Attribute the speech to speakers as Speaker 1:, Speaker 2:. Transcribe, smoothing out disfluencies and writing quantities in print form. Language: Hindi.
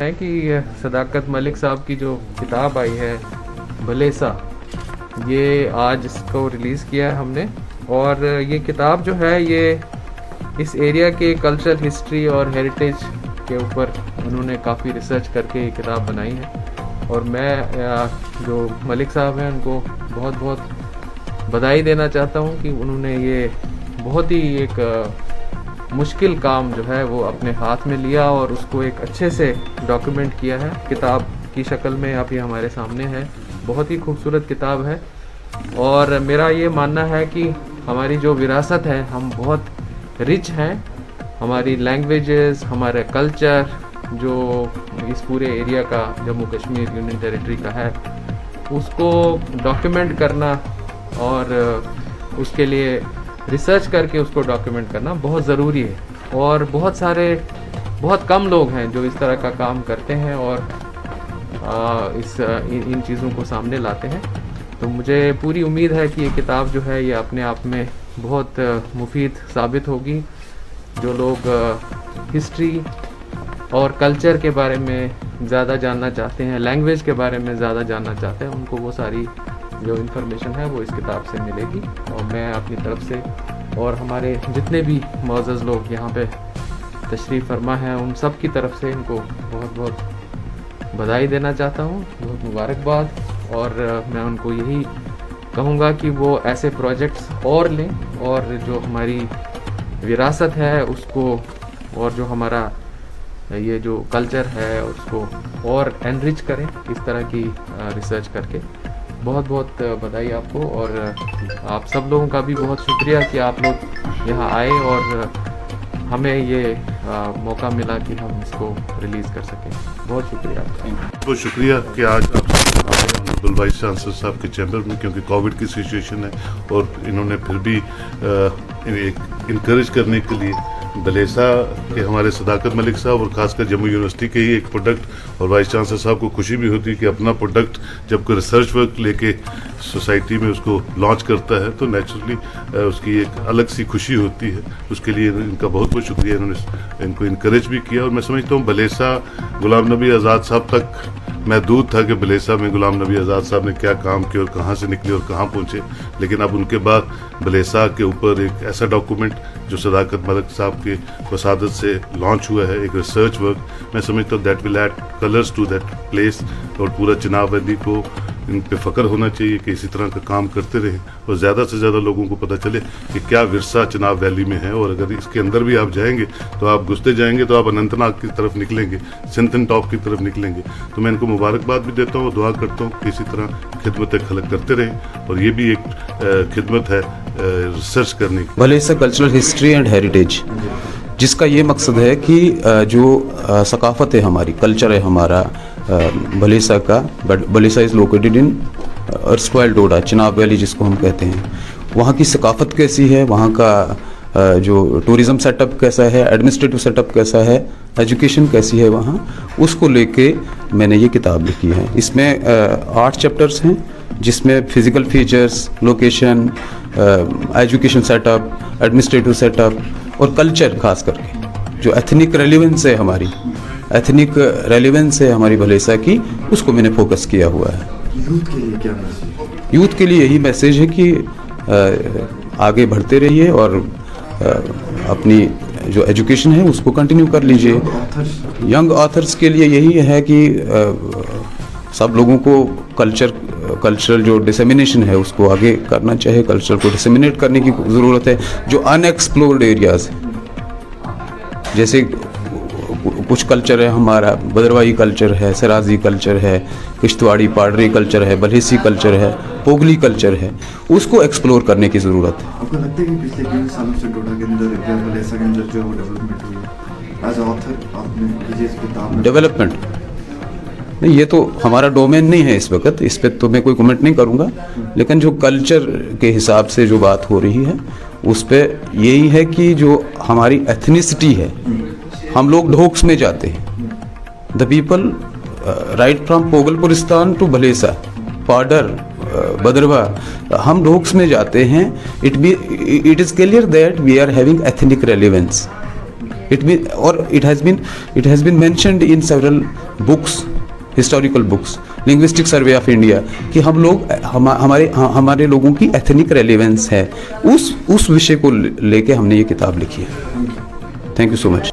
Speaker 1: है कि सदाकत मलिक साहब की जो किताब आई है भलेसा, ये आज इसको रिलीज़ किया है हमने। और ये किताब जो है ये इस एरिया के कल्चरल हिस्ट्री और हेरिटेज के ऊपर उन्होंने काफ़ी रिसर्च करके ये किताब बनाई है। और मैं जो मलिक साहब हैं उनको बहुत बहुत बधाई देना चाहता हूँ कि उन्होंने ये बहुत ही एक मुश्किल काम जो है वो अपने हाथ में लिया और उसको एक अच्छे से डॉक्यूमेंट किया है। किताब की शक्ल में आप ये हमारे सामने है, बहुत ही खूबसूरत किताब है। और मेरा ये मानना है कि हमारी जो विरासत है, हम बहुत रिच हैं, हमारी लैंग्वेजेस, हमारे कल्चर जो इस पूरे एरिया का जम्मू कश्मीर यूनियन टेरिटरी का है, उसको डॉक्यूमेंट करना और उसके लिए रिसर्च करके उसको डॉक्यूमेंट करना बहुत ज़रूरी है। और बहुत कम लोग हैं जो इस तरह का काम करते हैं और इन चीज़ों को सामने लाते हैं। तो मुझे पूरी उम्मीद है कि ये किताब जो है ये अपने आप में बहुत मुफीद साबित होगी। जो लोग हिस्ट्री और कल्चर के बारे में ज़्यादा जानना चाहते हैं, लैंग्वेज के बारे में ज़्यादा जानना चाहते हैं, उनको वो सारी जो इन्फॉर्मेशन है वो इस किताब से मिलेगी। और मैं अपनी तरफ से और हमारे जितने भी मौजूद लोग यहाँ पे तशरीफ़ फरमा हैं उन सब की तरफ से इनको बहुत बहुत बधाई देना चाहता हूँ, बहुत मुबारकबाद। और मैं उनको यही कहूँगा कि वो ऐसे प्रोजेक्ट्स और लें और जो हमारी विरासत है उसको और जो हमारा ये जो कल्चर है उसको और एनरिच करें इस तरह की रिसर्च करके। बहुत बहुत बधाई आपको और आप सब लोगों का भी बहुत शुक्रिया कि आप लोग यहाँ आए और हमें ये मौका मिला कि हम इसको रिलीज़ कर सकें। बहुत शुक्रिया आपका।
Speaker 2: बहुत शुक्रिया कि आज आप वाइस चांसलर साहब के चैम्बर में, क्योंकि कोविड की सिचुएशन है और इन्होंने फिर भी इनकरेज करने के लिए भलेसा के हमारे सदाकत मलिक साहब और ख़ासकर जम्मू यूनिवर्सिटी के ही एक प्रोडक्ट, और वाइस चांसलर साहब को खुशी भी होती है कि अपना प्रोडक्ट जब कोई रिसर्च वर्क लेके सोसाइटी में उसको लॉन्च करता है तो नेचुरली उसकी एक अलग सी खुशी होती है। उसके लिए इनका बहुत बहुत शुक्रिया, इन्होंने इनको इनकरेज भी किया। और मैं समझता हूँ भलेसा गुलाम नबी आज़ाद साहब तक मैं दूर था कि भलेसा में गुलाम नबी आज़ाद साहब ने क्या काम किया और कहाँ से निकले और कहाँ पहुँचे, लेकिन अब उनके बाद भलेसा के ऊपर एक ऐसा डॉक्यूमेंट जो सदाकत मलिक साहब के वसादत से लॉन्च हुआ है, एक रिसर्च वर्क, मैं समझता हूँ that will add colours to that place. और पूरा चिनाब वैली को इन पे फ़ख्र होना चाहिए कि इसी तरह का काम करते रहें और ज़्यादा से ज़्यादा लोगों को पता चले कि क्या विरसा चिनाब वैली में है। और अगर इसके अंदर भी आप जाएंगे तो आप घुसते जाएंगे तो आप अनंतनाग की तरफ निकलेंगे, सिंथन टॉप की तरफ निकलेंगे। तो मैं इनको मुबारकबाद भी देता हूँ, दुआ करता हूँ कि इसी तरह खिदमत खलक करते रहें। और ये भी एक खिदमत है रिसर्च करने की।
Speaker 3: Bhalessa cultural history and heritage, जिसका ये मकसद है कि जो सकाफ़त है हमारी, कल्चर है हमारा भलेसा का, but Bhalessa is located in erstwhile Doda, Chenab valley जिसको हम कहते हैं। वहाँ की सकाफ़त कैसी है, वहाँ का जो टूरिज़म सेटअप कैसा है, एडमिनिस्ट्रेटिव सेटअप कैसा है, एजुकेशन कैसी है वहाँ, उसको लेके मैंने ये किताब लिखी है। इसमें 8 चैप्टर्स हैं जिसमें physical features, location, education setup, administrative setup और कल्चर, खास करके जो एथनिक रेलिवेंस है हमारी, एथनिक रेलिवेंस है हमारी भलेसा की, उसको मैंने फोकस किया हुआ है।
Speaker 4: यूथ के लिए क्या मैसेज?
Speaker 3: यूथ के लिए यही मैसेज है कि आगे बढ़ते रहिए और अपनी जो एजुकेशन है उसको कंटिन्यू कर लीजिए। यंग ऑथर्स के लिए यही है कि सब लोगों को कल्चरल जो डिसेमिनेशन है उसको आगे करना चाहिए, कल्चर को डिसेमिनेट करने की ज़रूरत है। जो अनएक्सप्लोर्ड एरियाज़ हैं, जैसे कुछ कल्चर है हमारा, भद्रवाही कल्चर है, सराजी कल्चर है, किश्तवाड़ी पाडरी कल्चर है, बल्हेसी कल्चर है, पोगली कल्चर है, उसको एक्सप्लोर करने की ज़रूरत है।
Speaker 4: आपको लगता है कि पिछले 20 सालों से डोडा के अंदर या भलेसा के अंदर जो डेवलपमेंट हुई है, एज ऑथर आपने ये किताब
Speaker 3: डेवलपमेंट नहीं, ये तो हमारा डोमेन नहीं है इस वक्त, इस पर तो मैं कोई कमेंट नहीं करूँगा, लेकिन जो कल्चर के हिसाब से जो बात हो रही है उस पर यही है कि जो हमारी एथनिसिटी है, हम लोग ढोक्स में जाते हैं। The people right from Pogalparistan to Bhalesa, Padar, Bhaderwah, हम ढोक्स में जाते हैं। It is clear that we are having ethnic relevance. It has been mentioned in several books, historical books, linguistic survey of India, कि हम लोग हमारे लोगों की एथनिक रेलेवेंस है, उस विषय को लेके हमने ये किताब लिखी है। Thank you so much.